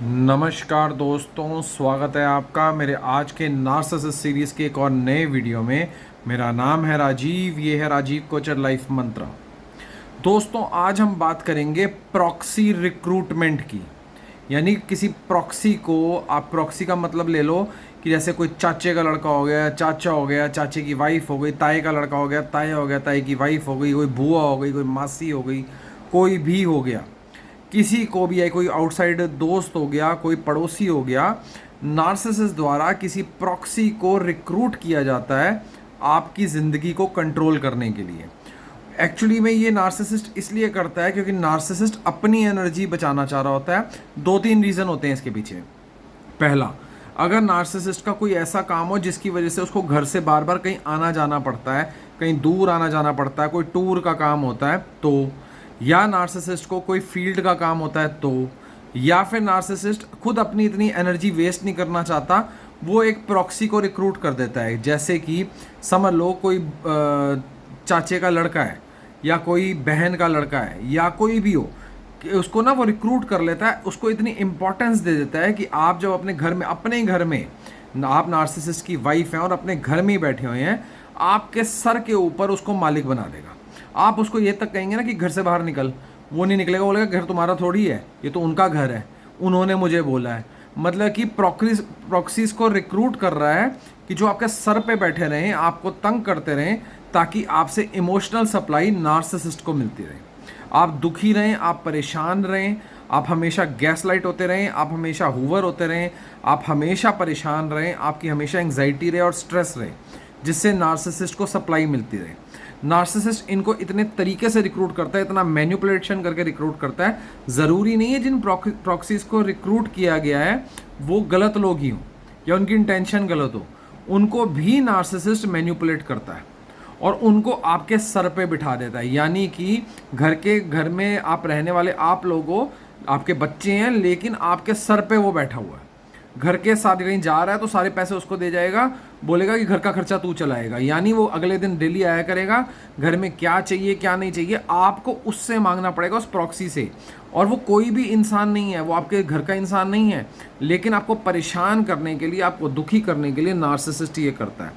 नमस्कार दोस्तों, स्वागत है आपका मेरे आज के नार्सिसिस्ट सीरीज़ के एक और नए वीडियो में। मेरा नाम है राजीव, ये है राजीव कोचर लाइफ मंत्र। दोस्तों, आज हम बात करेंगे प्रॉक्सी रिक्रूटमेंट की। यानी किसी प्रॉक्सी को, आप प्रॉक्सी का मतलब ले लो कि जैसे कोई चाचे का लड़का हो गया, चाचा हो गया, चाचे की वाइफ हो गई, ताए का लड़का हो गया, ताया हो गया, ताए की वाइफ हो गई, कोई बुआ हो गई, कोई मासी हो गई, कोई भी हो गया, किसी को भी है, कोई आउटसाइड दोस्त हो गया, कोई पड़ोसी हो गया। नार्सिसिस्ट द्वारा किसी प्रॉक्सी को रिक्रूट किया जाता है आपकी ज़िंदगी को कंट्रोल करने के लिए। एक्चुअली में ये नार्सिसिस्ट इसलिए करता है क्योंकि नार्सिसिस्ट अपनी एनर्जी बचाना चाह रहा होता है। दो तीन रीज़न होते हैं इसके पीछे। पहला, अगर नार्सिसिस्ट का कोई ऐसा काम हो जिसकी वजह से उसको घर से बार बार कहीं आना जाना पड़ता है, कहीं दूर आना जाना पड़ता है, कोई टूर का काम होता है तो, या नार्सिसिस्ट को कोई फील्ड का काम होता है तो, या फिर नार्सिसिस्ट खुद अपनी इतनी एनर्जी वेस्ट नहीं करना चाहता, वो एक प्रॉक्सी को रिक्रूट कर देता है। जैसे कि समझ लो कोई चाचे का लड़का है, या कोई बहन का लड़का है, या कोई भी हो, कि उसको ना वो रिक्रूट कर लेता है, उसको इतनी इंपॉर्टेंस दे देता है कि आप जब अपने घर में, आप नार्सिसिस्ट की वाइफ हैं और अपने घर में ही बैठे हुए हैं, आपके सर के ऊपर उसको मालिक बना देगा। आप उसको ये तक कहेंगे ना कि घर से बाहर निकल, वो नहीं निकलेगा, बोलेगा घर तुम्हारा थोड़ी है, ये तो उनका घर है, उन्होंने मुझे बोला है। मतलब कि प्रॉक्सीज को रिक्रूट कर रहा है कि जो आपके सर पे बैठे रहें, आपको तंग करते रहें, ताकि आपसे इमोशनल सप्लाई नार्सिसिस्ट को मिलती रहे। आप दुखी रहें, आप परेशान रहें, आप हमेशा गैस लाइट होते रहें, आप हमेशा हुवर होते रहें, आप हमेशा परेशान रहें, आपकी हमेशा एंग्जाइटी रहे और स्ट्रेस रहे, जिससे नार्सिसिस्ट को सप्लाई मिलती रहे। नार्सिसिस्ट इनको इतने तरीके से रिक्रूट करता है, इतना मैनिपुलेशन करके रिक्रूट करता है। ज़रूरी नहीं है जिन प्रॉक्सीज को रिक्रूट किया गया है वो गलत लोग ही हों या उनकी इंटेंशन गलत हो, उनको भी नार्सिसिस्ट मैनिपुलेट करता है और उनको आपके सर पे बिठा देता है। यानी कि घर में आप रहने वाले आप लोगों, आपके बच्चे हैं, लेकिन आपके सर पे वो बैठा हुआ है। घर के साथ कहीं जा रहा है तो सारे पैसे उसको दे जाएगा, बोलेगा कि घर का खर्चा तू चलाएगा। यानी वो अगले दिन डेली आया करेगा, घर में क्या चाहिए क्या नहीं चाहिए आपको उससे मांगना पड़ेगा, उस प्रॉक्सी से। और वो कोई भी इंसान नहीं है, वो आपके घर का इंसान नहीं है, लेकिन आपको परेशान करने के लिए, आपको दुखी करने के लिए नार्सिसिस्ट ये करता है।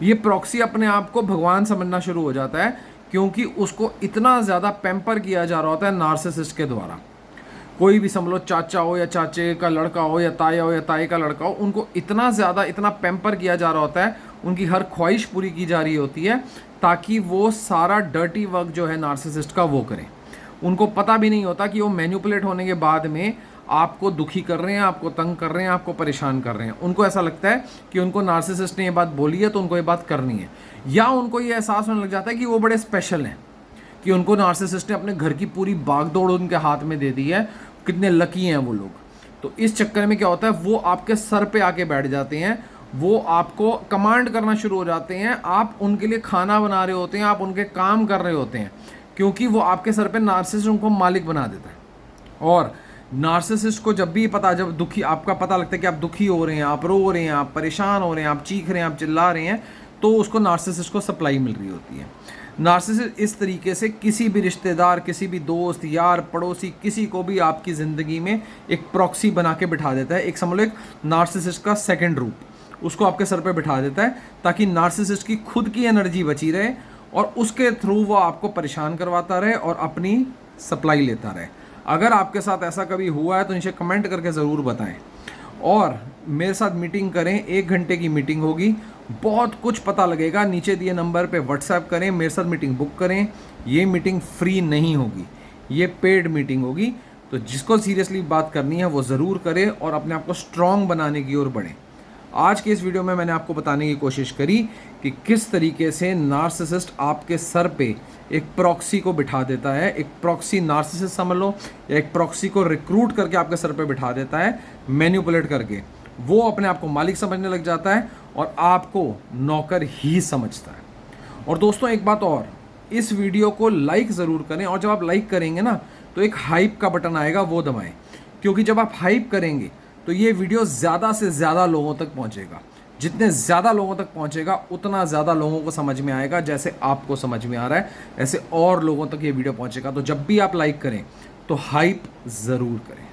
ये प्रॉक्सी अपने आप को भगवान समझना शुरू हो जाता है, क्योंकि उसको इतना ज़्यादा पैम्पर किया जा रहा होता है नार्सिसिस्ट के द्वारा। कोई भी समझ लो, चाचा हो या चाचे का लड़का हो, या ताया हो या ताए का लड़का हो, उनको इतना ज़्यादा, इतना पैम्पर किया जा रहा होता है, उनकी हर ख्वाहिश पूरी की जा रही होती है, ताकि वो सारा डर्टी वर्क जो है नार्सिसिस्ट का वो करें। उनको पता भी नहीं होता कि वो मैनिपुलेट होने के बाद में आपको दुखी कर रहे हैं, आपको तंग कर रहे हैं, आपको परेशान कर रहे हैं। उनको ऐसा लगता है कि उनको नार्सिसिस्ट ने ये बात बोली है तो उनको ये बात करनी है, या उनको ये एहसास होने लग जाता है कि वो बड़े स्पेशल हैं, कि उनको नार्सिसिस्ट ने अपने घर की पूरी बागडोर उनके हाथ में दे दी है, कितने लकी हैं वो लोग। तो इस चक्कर में क्या होता है, वो आपके सर पे आके बैठ जाते हैं, वो आपको कमांड करना शुरू हो जाते हैं। आप उनके लिए खाना बना रहे होते हैं, आप उनके काम कर रहे होते हैं, क्योंकि वो आपके सर पे नार्सिसिस्ट उनको मालिक बना देता है। और नार्सिसिस्ट को जब दुखी, आपका पता लगता है कि आप दुखी हो रहे हैं, आप रो रहे हैं, आप परेशान हो रहे हैं, आप चीख रहे हैं, आप चिल्ला रहे हैं, तो उसको नार्सिसिस्ट को सप्लाई मिल रही होती है। नार्सिसिस्ट इस तरीके से किसी भी रिश्तेदार, किसी भी दोस्त, यार, पड़ोसी, किसी को भी आपकी ज़िंदगी में एक प्रॉक्सी बना के बिठा देता है। एक समझ लो, एक नार्सिसिस्ट का सेकंड रूप उसको आपके सर पे बिठा देता है, ताकि नार्सिसिस्ट की खुद की एनर्जी बची रहे और उसके थ्रू वो आपको परेशान करवाता रहे और अपनी सप्लाई लेता रहे। अगर आपके साथ ऐसा कभी हुआ है तो नीचे कमेंट करके ज़रूर बताएं, और मेरे साथ मीटिंग करें। 1 घंटे की मीटिंग होगी, बहुत कुछ पता लगेगा। नीचे दिए नंबर पे व्हाट्सएप करें, मेरे साथ मीटिंग बुक करें। ये मीटिंग फ्री नहीं होगी, ये पेड मीटिंग होगी। तो जिसको सीरियसली बात करनी है वो ज़रूर करे और अपने आप को स्ट्रॉन्ग बनाने की ओर बढ़े। आज के इस वीडियो में मैंने आपको बताने की कोशिश करी कि किस तरीके से नार्सिसिस्ट आपके सर पे एक प्रॉक्सी को बिठा देता है। एक प्रॉक्सी नार्सिसिस्ट समझ लो, या एक प्रॉक्सी को रिक्रूट करके आपके सर पे बिठा देता है, मैनिपुलेट करके। वो अपने आप को मालिक समझने लग जाता है और आपको नौकर ही समझता है। और दोस्तों, एक बात और, इस वीडियो को लाइक ज़रूर करें, और जब आप लाइक करेंगे ना तो एक हाइप का बटन आएगा, वो दबाएं, क्योंकि जब आप हाइप करेंगे तो ये वीडियो ज़्यादा से ज़्यादा लोगों तक पहुंचेगा। जितने ज़्यादा लोगों तक पहुंचेगा उतना ज़्यादा लोगों को समझ में आएगा। जैसे आपको समझ में आ रहा है ऐसे और लोगों तक ये वीडियो पहुंचेगा। तो जब भी आप लाइक करें तो हाइप ज़रूर करें।